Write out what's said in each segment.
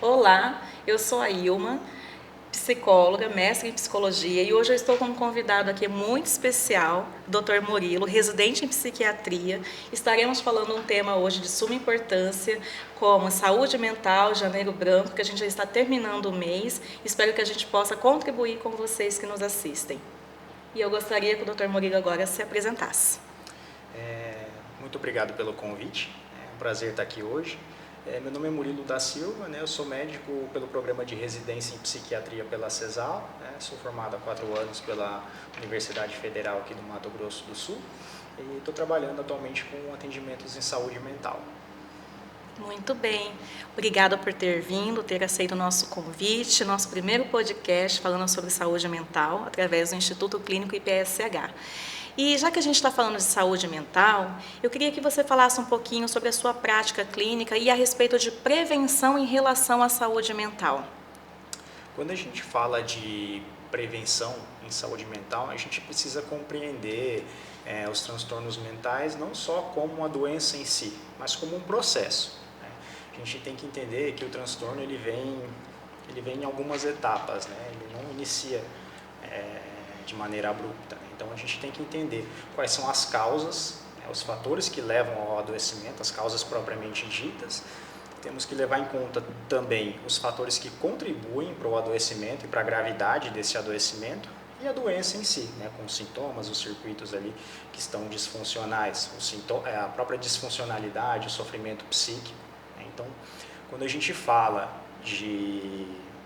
Olá, eu sou a Ilma, psicóloga, mestre em psicologia, e hoje eu estou com um convidado aqui muito especial, Dr. Murilo, residente em psiquiatria. Estaremos falando um tema hoje de suma importância, como saúde mental, janeiro branco, que a gente já está terminando o mês. Espero que a gente possa contribuir com vocês que nos assistem. E eu gostaria que o Dr. Murilo agora se apresentasse. Muito obrigado pelo convite, é um prazer estar aqui hoje. Meu nome é Murilo da Silva, eu sou médico pelo programa de residência em psiquiatria pela CESAL, sou formado há 4 anos pela Universidade Federal aqui do Mato Grosso do Sul e estou trabalhando atualmente com atendimentos em saúde mental. Muito bem, obrigada por ter vindo, ter aceito o nosso convite, nosso primeiro podcast falando sobre saúde mental através do Instituto Clínico IPSH. E já que a gente está falando de saúde mental, eu queria que você falasse um pouquinho sobre a sua prática clínica e a respeito de prevenção em relação à saúde mental. Quando a gente fala de prevenção em saúde mental, a gente precisa compreender os transtornos mentais não só como uma doença em si, mas como um processo. A gente tem que entender que o transtorno ele vem em algumas etapas, ele não inicia de maneira abrupta. Então a gente tem que entender quais são as causas, os fatores que levam ao adoecimento, as causas propriamente ditas. Temos que levar em conta também os fatores que contribuem para o adoecimento e para a gravidade desse adoecimento e a doença em si, com os sintomas, os circuitos ali que estão disfuncionais, a própria disfuncionalidade, o sofrimento psíquico. Então, quando a gente fala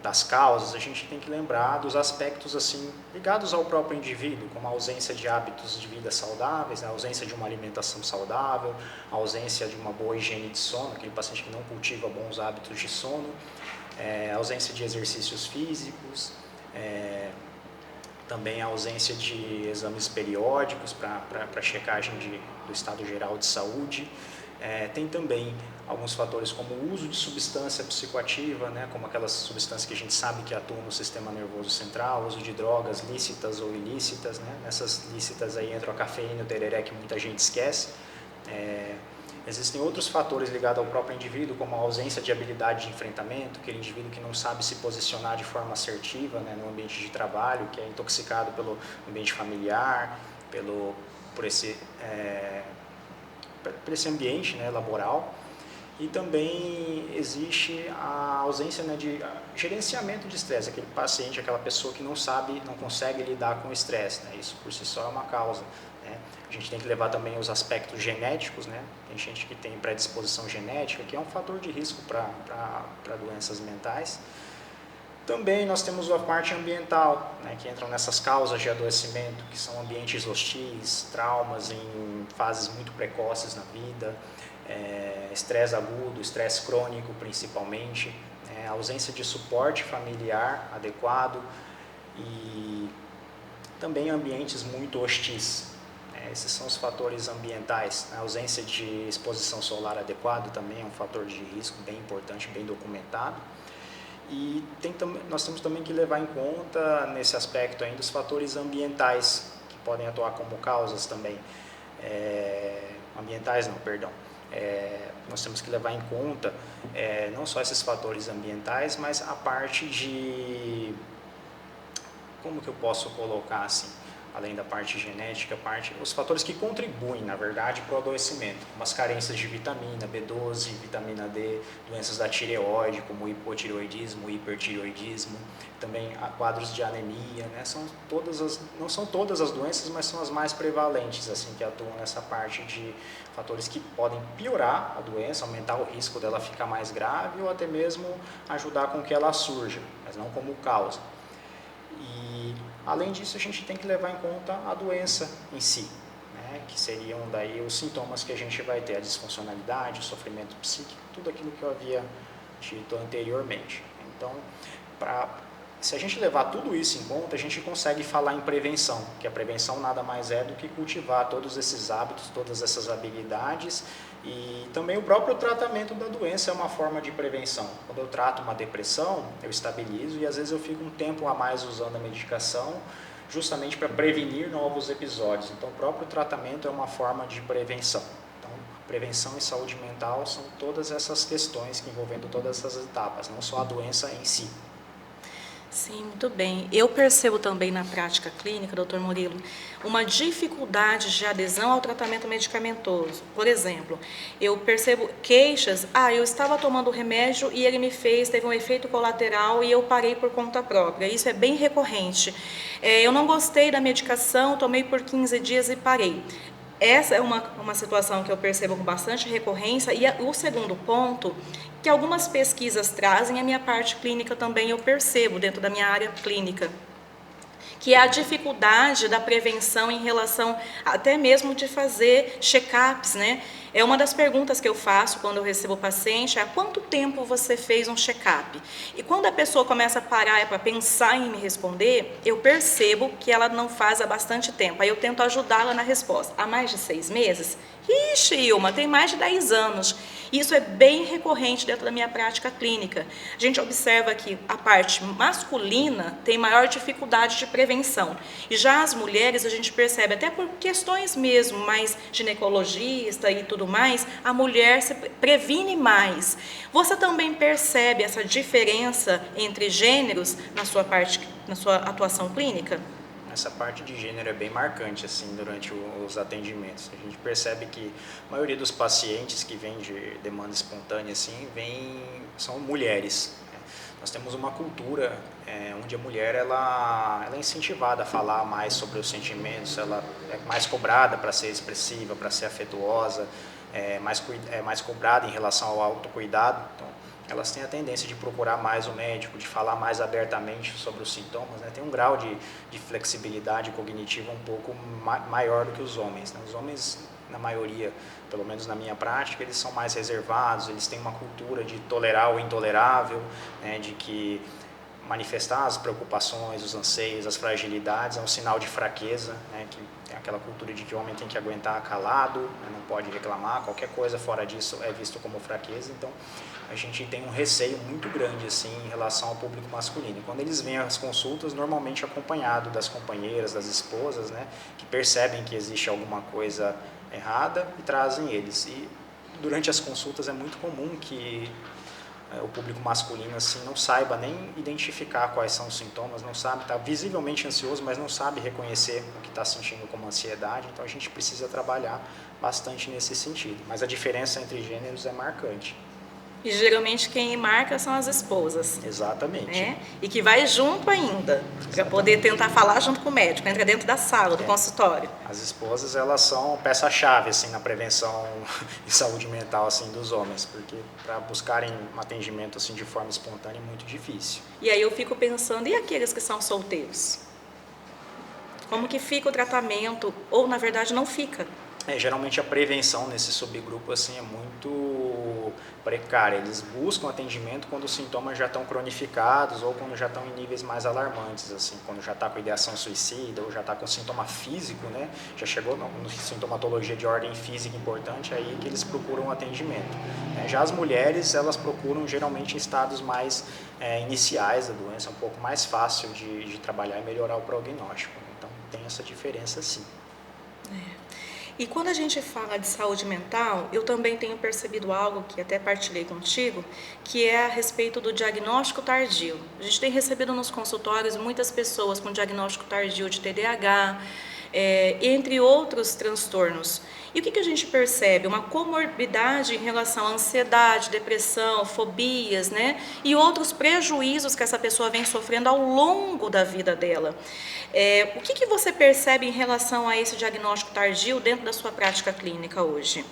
das causas, a gente tem que lembrar dos aspectos assim ligados ao próprio indivíduo, como a ausência de hábitos de vida saudáveis, a ausência de uma alimentação saudável, a ausência de uma boa higiene de sono, aquele paciente que não cultiva bons hábitos de sono, a ausência de exercícios físicos, também a ausência de exames periódicos para checagem do estado geral de saúde. Tem também alguns fatores como o uso de substância psicoativa, como aquelas substâncias que a gente sabe que atuam no sistema nervoso central, uso de drogas lícitas ou ilícitas, Nessas lícitas aí entra a cafeína e o tereré que muita gente esquece. Existem outros fatores ligados ao próprio indivíduo, como a ausência de habilidade de enfrentamento, aquele indivíduo que não sabe se posicionar de forma assertiva no ambiente de trabalho, que é intoxicado pelo ambiente familiar, por esse ambiente laboral. E também existe a ausência de gerenciamento de estresse, aquele paciente, aquela pessoa que não consegue lidar com o estresse. Isso por si só é uma causa. A gente tem que levar também os aspectos genéticos, Tem gente que tem predisposição genética, que é um fator de risco para doenças mentais. Também nós temos a parte ambiental, que entram nessas causas de adoecimento, que são ambientes hostis, traumas em fases muito precoces na vida, estresse agudo, estresse crônico principalmente, a ausência de suporte familiar adequado e também ambientes muito hostis. Esses são os fatores ambientais. A ausência de exposição solar adequada também é um fator de risco bem importante, bem documentado. E nós temos também que levar em conta, nesse aspecto ainda, os fatores ambientais, que podem atuar como causas também. Nós temos que levar em conta não só esses fatores ambientais, mas a parte de... Como que eu posso colocar assim? Além da parte genética, os fatores que contribuem, na verdade, para o adoecimento, como as carências de vitamina B12, vitamina D, doenças da tireoide, como o hipotireoidismo, o hipertireoidismo, também quadros de anemia, não são todas as doenças, mas são as mais prevalentes, assim, que atuam nessa parte de fatores que podem piorar a doença, aumentar o risco dela ficar mais grave ou até mesmo ajudar com que ela surja, mas não como causa. E, além disso, a gente tem que levar em conta a doença em si, que seriam daí os sintomas que a gente vai ter, a disfuncionalidade, o sofrimento psíquico, tudo aquilo que eu havia dito anteriormente. Então, se a gente levar tudo isso em conta, a gente consegue falar em prevenção, que a prevenção nada mais é do que cultivar todos esses hábitos, todas essas habilidades. E também o próprio tratamento da doença é uma forma de prevenção. Quando eu trato uma depressão, eu estabilizo e às vezes eu fico um tempo a mais usando a medicação, justamente para prevenir novos episódios. Então o próprio tratamento é uma forma de prevenção. Então prevenção e saúde mental são todas essas questões que envolvendo todas essas etapas, não só a doença em si. Sim, muito bem. Eu percebo também na prática clínica, doutor Murilo, uma dificuldade de adesão ao tratamento medicamentoso. Por exemplo, eu percebo queixas, eu estava tomando remédio e ele teve um efeito colateral e eu parei por conta própria. Isso é bem recorrente. Eu não gostei da medicação, tomei por 15 dias e parei. Essa é uma situação que eu percebo com bastante recorrência. E o segundo ponto, que algumas pesquisas trazem, a minha parte clínica também eu percebo dentro da minha área clínica, que é a dificuldade da prevenção em relação até mesmo de fazer check-ups, né? É uma das perguntas que eu faço quando eu recebo o paciente, há quanto tempo você fez um check-up? E quando a pessoa começa a parar para pensar em me responder, eu percebo que ela não faz há bastante tempo. Aí eu tento ajudá-la na resposta. Há mais de 6 meses? Ixi, Ilma, tem mais de 10 anos. Isso é bem recorrente dentro da minha prática clínica. A gente observa que a parte masculina tem maior dificuldade de prevenção. E já as mulheres, a gente percebe, até por questões mesmo, mais ginecologista e tudo mais, a mulher se previne mais. Você também percebe essa diferença entre gêneros na sua atuação clínica? Essa parte de gênero é bem marcante assim durante os atendimentos. A gente percebe que a maioria dos pacientes que vêm de demanda espontânea assim, são mulheres. Nós temos uma cultura onde a mulher ela é incentivada a falar mais sobre os sentimentos, ela é mais cobrada para ser expressiva, para ser afetuosa, é mais cobrada em relação ao autocuidado. Então, elas têm a tendência de procurar mais o médico, de falar mais abertamente sobre os sintomas, né? Tem um grau de flexibilidade cognitiva um pouco maior do que os homens, né? Os homens, na maioria, pelo menos na minha prática, eles são mais reservados, eles têm uma cultura de tolerar o intolerável, né? De que manifestar as preocupações, os anseios, as fragilidades é um sinal de fraqueza, né? Que tem aquela cultura de que o homem tem que aguentar calado, né? Não pode reclamar, qualquer coisa fora disso é visto como fraqueza. Então a gente tem um receio muito grande assim em relação ao público masculino. E quando eles vêm às consultas, normalmente acompanhado das companheiras, das esposas, né? Que percebem que existe alguma coisa errada e trazem eles. E durante as consultas é muito comum que o público masculino assim não saiba nem identificar quais são os sintomas, não sabe, está visivelmente ansioso, mas não sabe reconhecer o que está sentindo como ansiedade. Então a gente precisa trabalhar bastante nesse sentido. Mas a diferença entre gêneros é marcante. E geralmente quem marca são as esposas. Exatamente. Né? E que vai junto ainda, para poder tentar falar junto com o médico, entra dentro da sala, do consultório. As esposas, elas são peça-chave assim, na prevenção e saúde mental assim, dos homens, porque para buscarem um atendimento assim, de forma espontânea é muito difícil. E aí eu fico pensando, e aqueles que são solteiros? Como que fica o tratamento? Ou, na verdade, não fica? Geralmente a prevenção nesse subgrupo assim, é muito precária. Eles buscam atendimento quando os sintomas já estão cronificados ou quando já estão em níveis mais alarmantes, assim, quando já está com ideação suicida ou já está com sintoma físico, né? Já chegou na sintomatologia de ordem física importante, aí que eles procuram atendimento. Já as mulheres, elas procuram geralmente em estados mais iniciais da doença, um pouco mais fácil de trabalhar e melhorar o prognóstico. Então tem essa diferença sim. E quando a gente fala de saúde mental, eu também tenho percebido algo que até partilhei contigo, que é a respeito do diagnóstico tardio. A gente tem recebido nos consultórios muitas pessoas com diagnóstico tardio de TDAH, entre outros transtornos. E o que a gente percebe? Uma comorbidade em relação à ansiedade, depressão, fobias, né? E outros prejuízos que essa pessoa vem sofrendo ao longo da vida dela. O que você percebe em relação a esse diagnóstico tardio dentro da sua prática clínica hoje?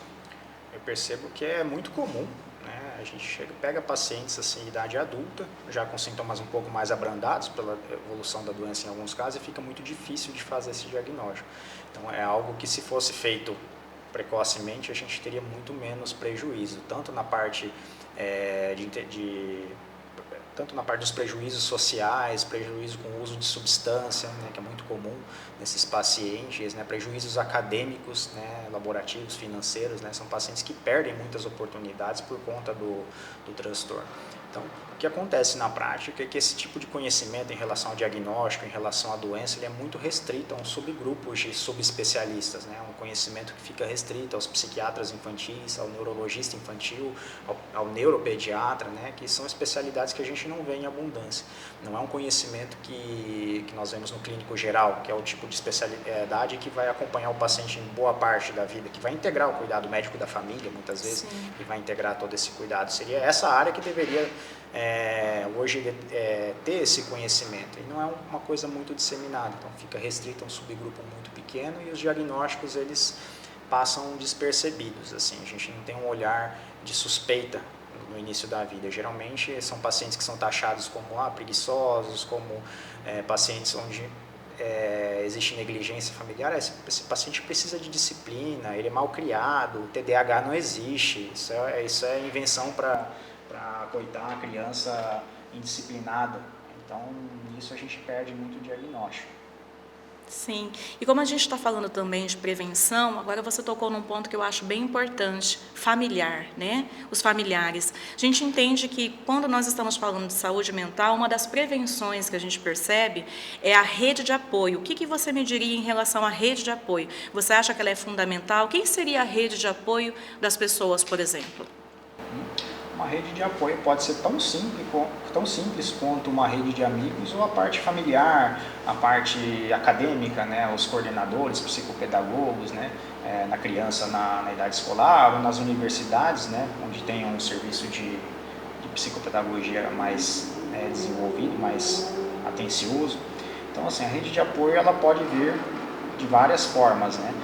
Eu percebo que é muito comum, né? A gente pega pacientes assim, em idade adulta, já com sintomas um pouco mais abrandados pela evolução da doença em alguns casos, e fica muito difícil de fazer esse diagnóstico. Então é algo que, se fosse feito precocemente, a gente teria muito menos prejuízo, tanto na parte tanto na parte dos prejuízos sociais, prejuízo com o uso de substância, né, que é muito comum nesses pacientes, né, prejuízos acadêmicos, né, laborativos, financeiros, né, são pacientes que perdem muitas oportunidades por conta do transtorno. Então, o que acontece na prática é que esse tipo de conhecimento em relação ao diagnóstico, em relação à doença, ele é muito restrito a um subgrupo de subespecialistas, né? Um conhecimento que fica restrito aos psiquiatras infantis, ao neurologista infantil, ao neuropediatra, né? Que são especialidades que a gente não vê em abundância. Não é um conhecimento que nós vemos no clínico geral, que é o tipo de especialidade que vai acompanhar o paciente em boa parte da vida, que vai integrar o cuidado médico da família, muitas vezes, e vai integrar todo esse cuidado. Seria essa área que deveria hoje ter esse conhecimento, e não é uma coisa muito disseminada, então fica restrito a um subgrupo muito pequeno e os diagnósticos eles passam despercebidos, assim, a gente não tem um olhar de suspeita no início da vida. Geralmente são pacientes que são taxados como preguiçosos, como pacientes onde existe negligência familiar. Esse paciente precisa de disciplina, ele é mal criado, o TDAH não existe, isso é invenção para coitar a criança indisciplinada. Então, nisso a gente perde muito o diagnóstico. Sim, e como a gente está falando também de prevenção, agora você tocou num ponto que eu acho bem importante, familiar, né? Os familiares. A gente entende que quando nós estamos falando de saúde mental, uma das prevenções que a gente percebe é a rede de apoio. O que você me diria em relação à rede de apoio? Você acha que ela é fundamental? Quem seria a rede de apoio das pessoas, por exemplo? Uma rede de apoio pode ser tão simples quanto uma rede de amigos ou a parte familiar, a parte acadêmica, né, os coordenadores, psicopedagogos, né, na criança na idade escolar ou nas universidades, né, onde tem um serviço de psicopedagogia mais desenvolvido, mais atencioso. Então, assim, a rede de apoio ela pode vir de várias formas, né?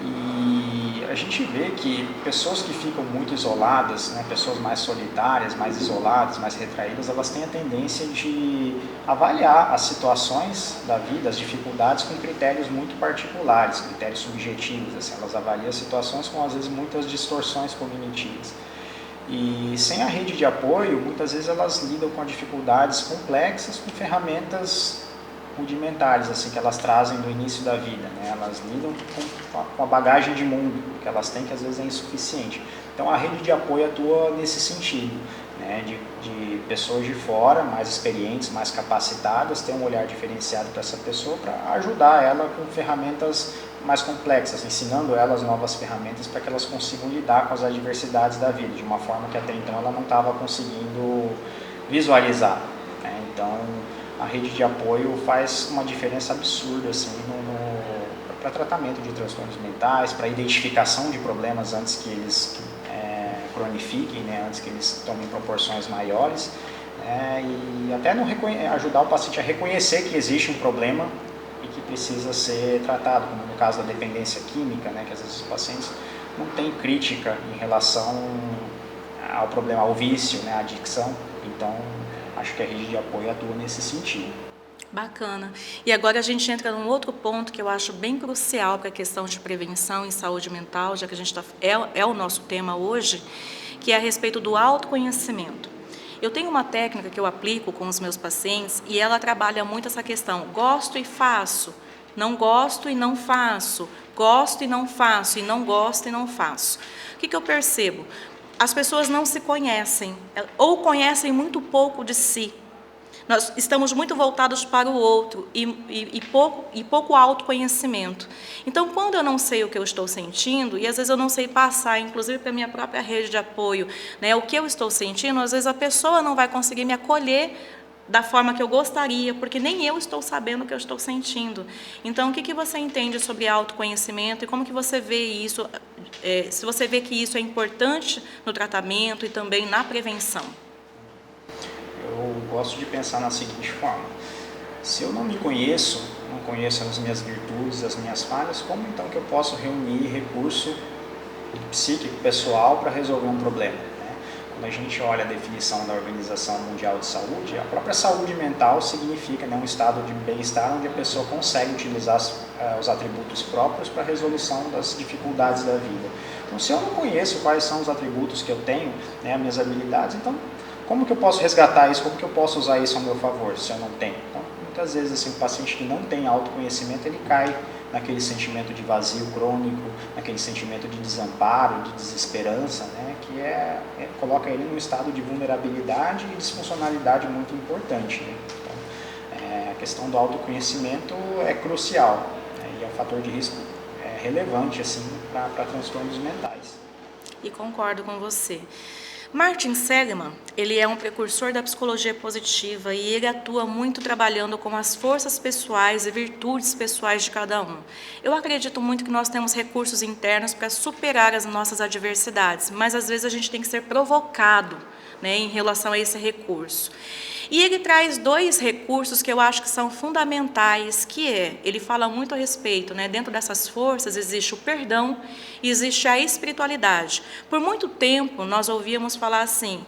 E a gente vê que pessoas que ficam muito isoladas, né, pessoas mais solitárias, mais isoladas, mais retraídas, elas têm a tendência de avaliar as situações da vida, as dificuldades com critérios muito particulares, critérios subjetivos. Assim, elas avaliam as situações com, às vezes, muitas distorções cognitivas. E sem a rede de apoio, muitas vezes elas lidam com dificuldades complexas, com ferramentas rudimentares, assim, que elas trazem do início da vida, né? Elas lidam com a bagagem de mundo que elas têm, que às vezes é insuficiente. Então a rede de apoio atua nesse sentido, né? De pessoas de fora, mais experientes, mais capacitadas, ter um olhar diferenciado para essa pessoa, para ajudar ela com ferramentas mais complexas, ensinando elas novas ferramentas para que elas consigam lidar com as adversidades da vida, de uma forma que até então ela não estava conseguindo visualizar, né? Então a rede de apoio faz uma diferença absurda assim, para tratamento de transtornos mentais, para identificação de problemas antes que eles cronifiquem, né, antes que eles tomem proporções maiores, e até ajudar o paciente a reconhecer que existe um problema e que precisa ser tratado, como no caso da dependência química, né, que às vezes os pacientes não têm crítica em relação ao problema, ao vício, né, à adicção. Então, acho que a rede de apoio atua nesse sentido. Bacana. E agora a gente entra num outro ponto que eu acho bem crucial para a questão de prevenção em saúde mental, já que a gente é o nosso tema hoje, que é a respeito do autoconhecimento. Eu tenho uma técnica que eu aplico com os meus pacientes e ela trabalha muito essa questão, gosto e faço, não gosto e não faço, gosto e não faço, e não gosto e não faço. O que eu percebo? As pessoas não se conhecem, ou conhecem muito pouco de si. Nós estamos muito voltados para o outro e pouco autoconhecimento. Então, quando eu não sei o que eu estou sentindo, e às vezes eu não sei passar, inclusive para a minha própria rede de apoio, né, o que eu estou sentindo, às vezes a pessoa não vai conseguir me acolher da forma que eu gostaria, porque nem eu estou sabendo o que eu estou sentindo. Então, o que você entende sobre autoconhecimento e como que você vê isso, se você vê que isso é importante no tratamento e também na prevenção? Eu gosto de pensar na seguinte forma: se eu não me conheço, não conheço as minhas virtudes, as minhas falhas, como então que eu posso reunir recurso psíquico pessoal para resolver um problema? Quando a gente olha a definição da Organização Mundial de Saúde, a própria saúde mental significa, né, um estado de bem-estar onde a pessoa consegue utilizar os atributos próprios para a resolução das dificuldades da vida. Então, se eu não conheço quais são os atributos que eu tenho, né, as minhas habilidades, então como que eu posso resgatar isso? Como que eu posso usar isso ao meu favor, se eu não tenho? Então, muitas vezes, assim, o paciente que não tem autoconhecimento, ele cai naquele sentimento de vazio crônico, naquele sentimento de desamparo, de desesperança, né, que coloca ele num estado de vulnerabilidade e disfuncionalidade muito importante, né? Então, a questão do autoconhecimento é crucial, né? E é um fator de risco relevante assim, para transtornos mentais. E concordo com você. Martin Seligman, ele é um precursor da psicologia positiva e ele atua muito trabalhando com as forças pessoais e virtudes pessoais de cada um. Eu acredito muito que nós temos recursos internos para superar as nossas adversidades, mas às vezes a gente tem que ser provocado, né, em relação a esse recurso. E ele traz 2 recursos que eu acho que são fundamentais, ele fala muito a respeito, né, dentro dessas forças existe o perdão e existe a espiritualidade. Por muito tempo nós ouvíamos falar assim,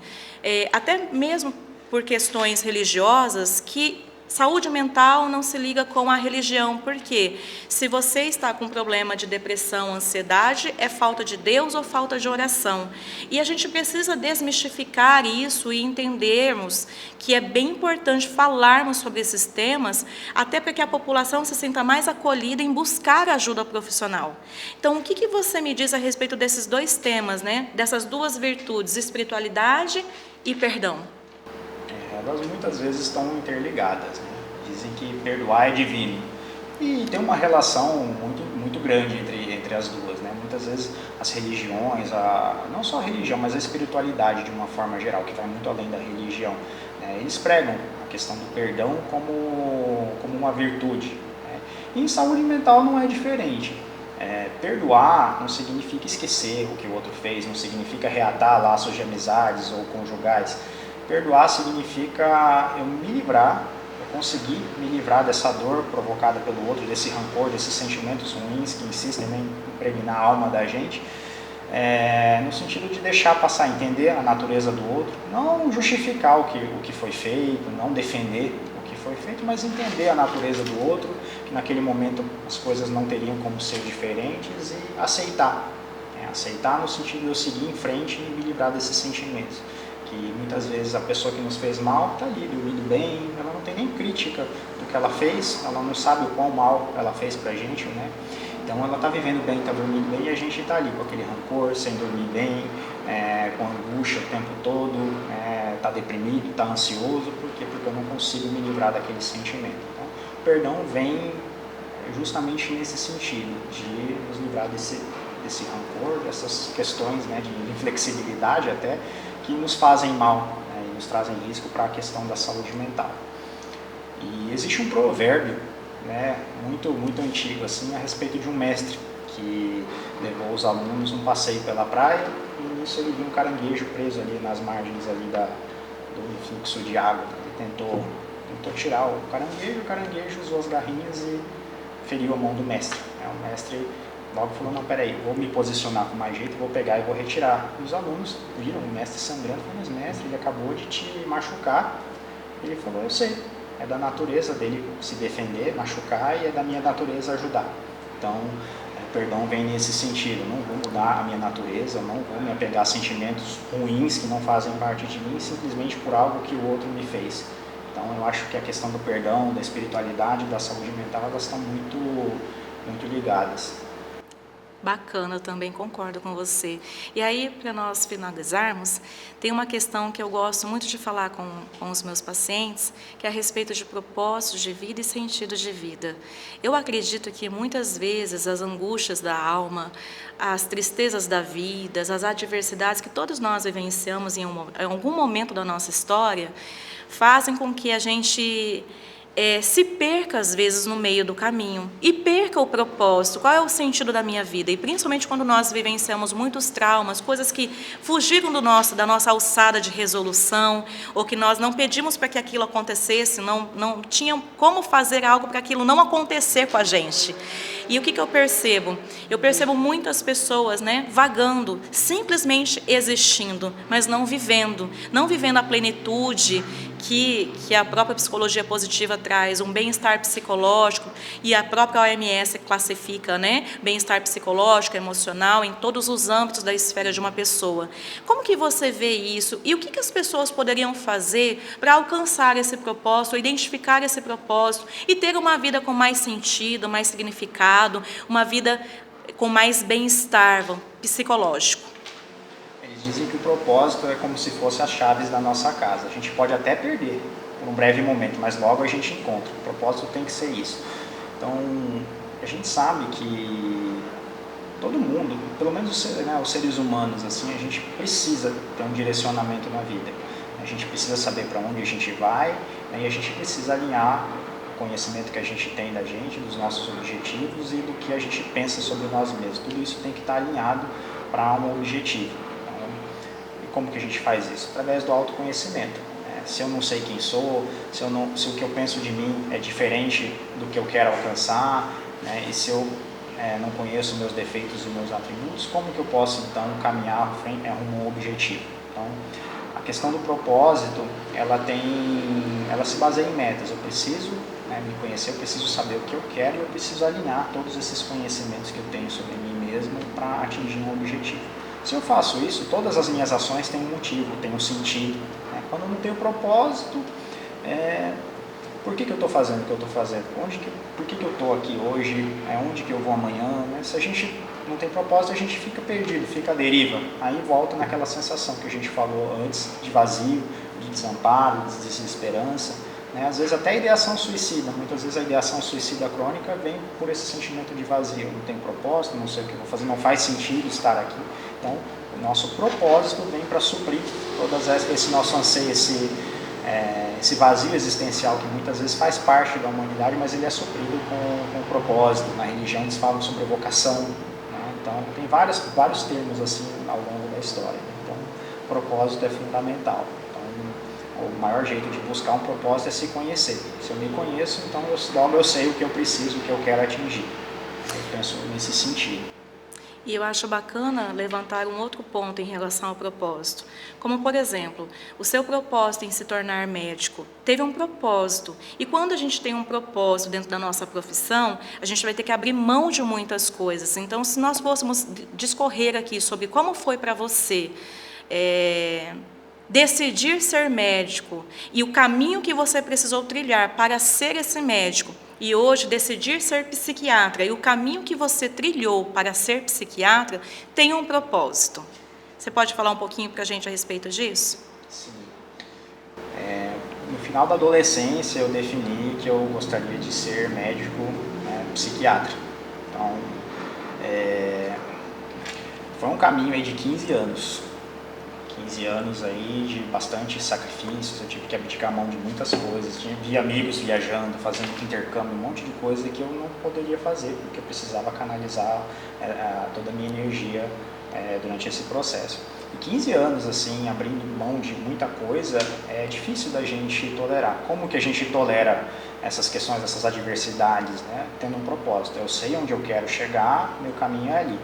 até mesmo por questões religiosas, que saúde mental não se liga com a religião, porque se você está com problema de depressão, ansiedade, é falta de Deus ou falta de oração. E a gente precisa desmistificar isso e entendermos que é bem importante falarmos sobre esses temas, até para que a população se sinta mais acolhida em buscar ajuda profissional. Então, o que você me diz a respeito desses 2 temas, né? Dessas 2 virtudes, espiritualidade e perdão? Elas muitas vezes estão interligadas, né? Dizem que perdoar é divino. E tem uma relação muito grande entre as duas, né? Muitas vezes as religiões, não só a religião, mas a espiritualidade de uma forma geral, que vai muito além da religião, né? Eles pregam a questão do perdão como uma virtude, né? E em saúde mental não é diferente. Perdoar não significa esquecer o que o outro fez, não significa reatar laços de amizades ou conjugais. Perdoar significa eu me livrar, eu conseguir me livrar dessa dor provocada pelo outro, desse rancor, desses sentimentos ruins que insistem em impregnar a alma da gente, no sentido de deixar passar, entender a natureza do outro, não justificar o que foi feito, não defender o que foi feito, mas entender a natureza do outro, que naquele momento as coisas não teriam como ser diferentes, e aceitar. Aceitar no sentido de eu seguir em frente e me livrar desses sentimentos. Que muitas vezes a pessoa que nos fez mal está ali, dormindo bem, ela não tem nem crítica do que ela fez, ela não sabe o quão mal ela fez pra gente, né? Então ela está vivendo bem, está dormindo bem, e a gente está ali com aquele rancor, sem dormir bem, com angústia o tempo todo, está deprimido, está ansioso, por quê? Porque eu não consigo me livrar daquele sentimento. Então, o perdão vem justamente nesse sentido, de nos livrar desse rancor, dessas questões, né, de inflexibilidade até, que nos fazem mal, né, e nos trazem risco para a questão da saúde mental. E existe um provérbio, né, muito antigo assim, a respeito de um mestre que levou os alunos num passeio pela praia, e nisso ele viu um caranguejo preso ali nas margens ali do fluxo de água. Ele tentou tirar o caranguejo usou as garrinhas e feriu a mão do mestre. O mestre logo falou, não, peraí, vou me posicionar com mais jeito, vou pegar e vou retirar. E os alunos viram o mestre sangrando, falaram, mas mestre, ele acabou de te machucar. Ele falou, eu sei, é da natureza dele se defender, machucar, e é da minha natureza ajudar. Então, o perdão vem nesse sentido, não vou mudar a minha natureza, não vou me apegar a sentimentos ruins que não fazem parte de mim, simplesmente por algo que o outro me fez. Então, eu acho que a questão do perdão, da espiritualidade, da saúde mental, elas estão muito ligadas. Bacana, eu também concordo com você. E aí, para nós finalizarmos, tem uma questão que eu gosto muito de falar com os meus pacientes, que é a respeito de propósitos de vida e sentido de vida. Eu acredito que muitas vezes as angústias da alma, as tristezas da vida, as adversidades que todos nós vivenciamos em algum momento da nossa história, fazem com que a gente se perca às vezes no meio do caminho e perca o propósito, qual é o sentido da minha vida, e principalmente quando nós vivenciamos muitos traumas, coisas que fugiram da nossa alçada de resolução, ou que nós não pedimos para que aquilo acontecesse, não tinham como fazer algo para aquilo não acontecer com a gente. E o que eu percebo? Eu percebo muitas pessoas, né, vagando, simplesmente existindo, mas não vivendo a plenitude que a própria psicologia positiva traz, um bem-estar psicológico, e a própria OMS classifica, né, bem-estar psicológico, emocional, em todos os âmbitos da esfera de uma pessoa. Como que você vê isso? E o que as pessoas poderiam fazer para alcançar esse propósito, identificar esse propósito e ter uma vida com mais sentido, mais significado, uma vida com mais bem-estar psicológico? Eles dizem que o propósito é como se fosse as chaves da nossa casa. A gente pode até perder por um breve momento, mas logo a gente encontra. O propósito tem que ser isso. Então, a gente sabe que todo mundo, pelo menos os seres humanos, assim, a gente precisa ter um direcionamento na vida. A gente precisa saber para onde a gente vai, né, e a gente precisa alinhar o conhecimento que a gente tem da gente, dos nossos objetivos e do que a gente pensa sobre nós mesmos. Tudo isso tem que estar alinhado para um objetivo. Então, e como que a gente faz isso? Através do autoconhecimento. Se eu não sei quem sou, se o que eu penso de mim é diferente do que eu quero alcançar, né, e se eu não conheço meus defeitos e meus atributos, como que eu posso então caminhar rumo a um objetivo? Então, a questão do propósito, ela se baseia em metas. Eu preciso me conhecer, eu preciso saber o que eu quero e eu preciso alinhar todos esses conhecimentos que eu tenho sobre mim mesmo para atingir um objetivo. Se eu faço isso, todas as minhas ações têm um motivo, têm um sentido. Né? Quando eu não tenho propósito, por que eu estou fazendo o que eu estou fazendo? Por que eu estou aqui hoje? Onde que eu vou amanhã? Né? Se a gente não tem propósito, a gente fica perdido, fica à deriva. Aí volta naquela sensação que a gente falou antes, de vazio, de desamparo, de desesperança. Né? Às vezes até a ideação suicida. Muitas vezes a ideação suicida crônica vem por esse sentimento de vazio. Eu não tenho propósito, não sei o que eu vou fazer, não faz sentido estar aqui. Então, o nosso propósito vem para suprir todas esse nosso anseio, esse vazio existencial que muitas vezes faz parte da humanidade, mas ele é suprido com propósito. Na religião eles falam sobre vocação, né? Então tem vários termos assim ao longo da história. Então o propósito é fundamental. Então o maior jeito de buscar um propósito é se conhecer. Se eu me conheço, então logo eu sei o que eu preciso, o que eu quero atingir. Eu penso nesse sentido. E eu acho bacana levantar um outro ponto em relação ao propósito. Como, por exemplo, o seu propósito em se tornar médico teve um propósito. E quando a gente tem um propósito dentro da nossa profissão, a gente vai ter que abrir mão de muitas coisas. Então, se nós fôssemos discorrer aqui sobre como foi para você decidir ser médico e o caminho que você precisou trilhar para ser esse médico, e hoje decidir ser psiquiatra e o caminho que você trilhou para ser psiquiatra tem um propósito. Você pode falar um pouquinho para a gente a respeito disso? Sim. No final da adolescência eu defini que eu gostaria de ser médico, psiquiatra. Então, foi um caminho aí de 15 anos. 15 anos aí de bastante sacrifícios, eu tive que abdicar a mão de muitas coisas, vi amigos viajando, fazendo intercâmbio, um monte de coisa que eu não poderia fazer, porque eu precisava canalizar toda a minha energia durante esse processo. E 15 anos assim, abrindo mão de muita coisa, é difícil da gente tolerar. Como que a gente tolera essas questões, essas adversidades, né? Tendo um propósito. Eu sei onde eu quero chegar, meu caminho é ali.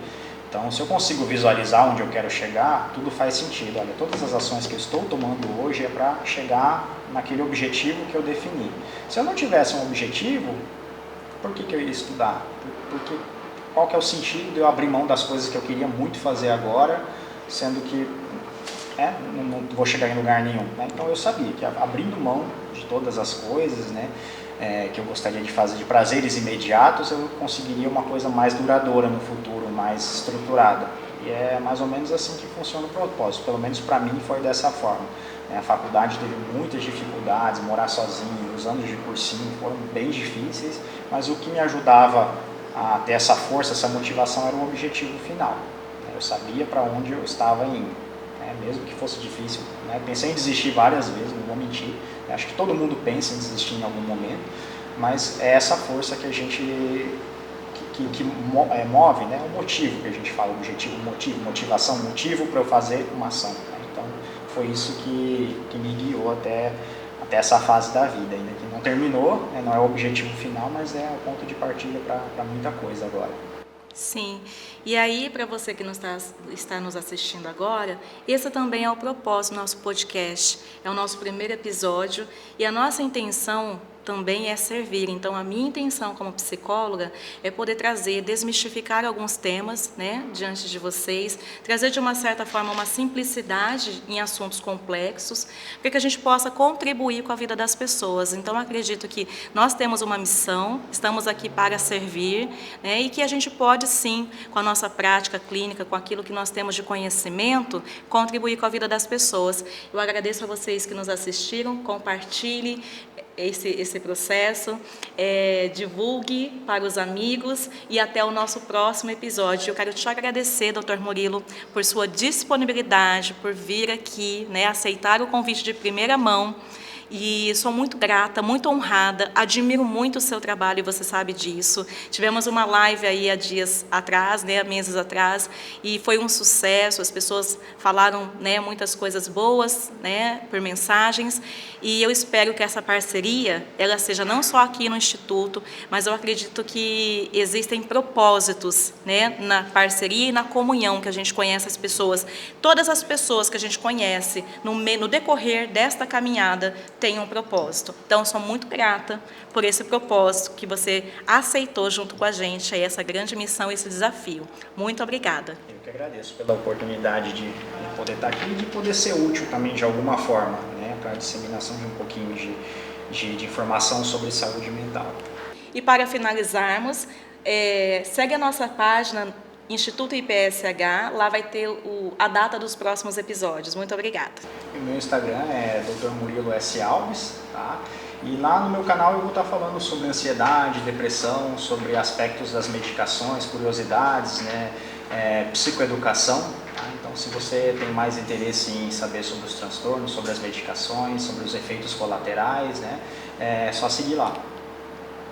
Então, se eu consigo visualizar onde eu quero chegar, tudo faz sentido. Olha, todas as ações que eu estou tomando hoje é para chegar naquele objetivo que eu defini. Se eu não tivesse um objetivo, por que eu iria estudar? Porque qual que é o sentido de eu abrir mão das coisas que eu queria muito fazer agora, sendo que não vou chegar em lugar nenhum, né? Então, eu sabia que abrindo mão de todas as coisas, né, que eu gostaria de fazer, de prazeres imediatos, eu conseguiria uma coisa mais duradoura no futuro, mais estruturada. E é mais ou menos assim que funciona o propósito, pelo menos para mim foi dessa forma. A faculdade teve muitas dificuldades, morar sozinho, os anos de cursinho foram bem difíceis, mas o que me ajudava a ter essa força, essa motivação era o objetivo final. Eu sabia para onde eu estava indo, mesmo que fosse difícil. Pensei em desistir várias vezes, não vou mentir. Acho que todo mundo pensa em desistir em algum momento, mas é essa força que a gente move, né? O motivo que a gente fala, objetivo, motivação, motivo para eu fazer uma ação. Então foi isso que me guiou até essa fase da vida, ainda que não terminou, não é o objetivo final, mas é o ponto de partida para muita coisa agora. Sim, e aí para você que está nos assistindo agora, esse também é o propósito do nosso podcast, é o nosso primeiro episódio e a nossa intenção também é servir. Então, a minha intenção como psicóloga é poder trazer, desmistificar alguns temas, né, diante de vocês, trazer de uma certa forma uma simplicidade em assuntos complexos, para que a gente possa contribuir com a vida das pessoas. Então, acredito que nós temos uma missão, estamos aqui para servir, né, e que a gente pode sim, com a nossa prática clínica, com aquilo que nós temos de conhecimento, contribuir com a vida das pessoas. Eu agradeço a vocês que nos assistiram, compartilhe esse processo, divulgue para os amigos e até o nosso próximo episódio. Eu quero te agradecer, Dr. Murilo, por sua disponibilidade, por vir aqui, né, aceitar o convite de primeira mão. E sou muito grata, muito honrada, admiro muito o seu trabalho e você sabe disso. Tivemos uma live aí há dias atrás, né, há meses atrás, e foi um sucesso, as pessoas falaram, né, muitas coisas boas, né, por mensagens, e eu espero que essa parceria, ela seja não só aqui no Instituto, mas eu acredito que existem propósitos, né, na parceria e na comunhão que a gente conhece as pessoas. Todas as pessoas que a gente conhece no decorrer desta caminhada, tem um propósito. Então, sou muito grata por esse propósito que você aceitou junto com a gente, aí, essa grande missão, esse desafio. Muito obrigada. Eu que agradeço pela oportunidade de poder estar aqui e de poder ser útil também de alguma forma, né, para a disseminação de um pouquinho de informação sobre saúde mental. E para finalizarmos, segue a nossa página Instituto IPSH, lá vai ter a data dos próximos episódios. Muito obrigada. O meu Instagram é Dr. Murilo S. Alves, tá? E lá no meu canal eu vou estar falando sobre ansiedade, depressão, sobre aspectos das medicações, curiosidades, né? Psicoeducação. Tá? Então, se você tem mais interesse em saber sobre os transtornos, sobre as medicações, sobre os efeitos colaterais, né? É só seguir lá.